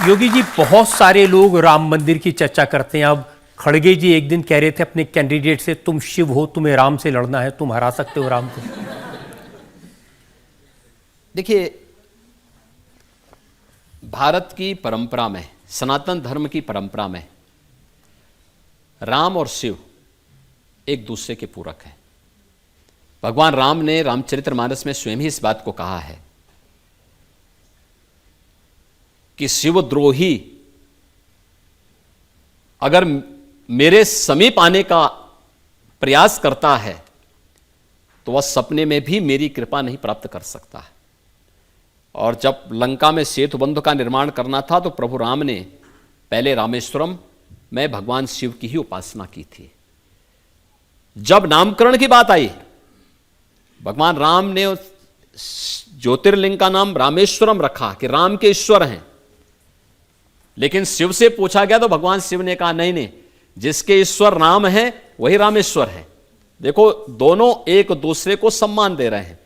योगी जी, बहुत सारे लोग राम मंदिर की चर्चा करते हैं। अब खड़गे जी एक दिन कह रहे थे अपने कैंडिडेट से, तुम शिव हो, तुम्हें राम से लड़ना है, तुम हरा सकते हो राम को। देखिए, भारत की परंपरा में, सनातन धर्म की परंपरा में राम और शिव एक दूसरे के पूरक हैं। भगवान राम ने रामचरितमानस में स्वयं ही इस बात को कहा है कि शिवद्रोही अगर मेरे समीप आने का प्रयास करता है तो वह सपने में भी मेरी कृपा नहीं प्राप्त कर सकता है। और जब लंका में सेतु बंध का निर्माण करना था तो प्रभु राम ने पहले रामेश्वरम में भगवान शिव की ही उपासना की थी। जब नामकरण की बात आई, भगवान राम ने उस ज्योतिर्लिंग का नाम रामेश्वरम रखा कि राम के ईश्वर हैं। लेकिन शिव से पूछा गया तो भगवान शिव ने कहा नहीं नहीं, जिसके ईश्वर राम है वही रामेश्वर है। देखो, दोनों एक दूसरे को सम्मान दे रहे हैं।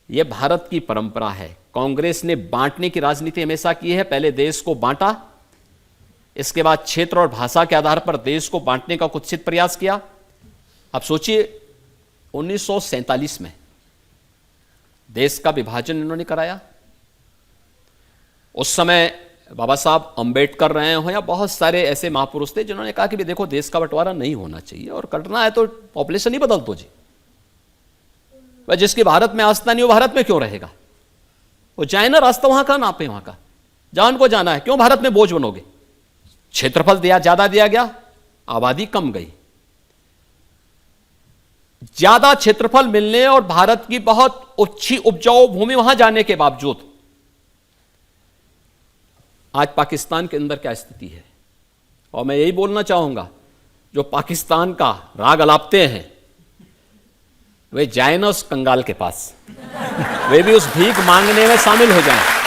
यह भारत की परंपरा है। कांग्रेस ने बांटने की राजनीति हमेशा की है। पहले देश को बांटा, इसके बाद क्षेत्र और भाषा के आधार पर देश को बांटने का कुत्सित प्रयास किया। अब सोचिए, 1947 में देश का विभाजन इन्होंने कराया। उस समय बाबा साहब अंबेडकर रहे हो या बहुत सारे ऐसे महापुरुष थे जिन्होंने कहा कि भी देखो, देश का बंटवारा नहीं होना चाहिए और करना है तो पॉपुलेशन ही बदल दो जी। वह जिसकी भारत में आस्था नहीं, वो भारत में क्यों रहेगा? वो जाए ना, रास्ता वहां का, नापे वहां का, जहां उनको जाना है। क्यों भारत में बोझ बनोगे? क्षेत्रफल ज्यादा दिया गया, आबादी कम गई। ज्यादा क्षेत्रफल मिलने और भारत की बहुत अच्छी उपजाऊ भूमि वहां जाने के बावजूद आज पाकिस्तान के अंदर क्या स्थिति है। और मैं यही बोलना चाहूंगा, जो पाकिस्तान का राग अलापते हैं वे जाए ना उस कंगाल के पास, वे भी उस भीख मांगने में शामिल हो जाएं।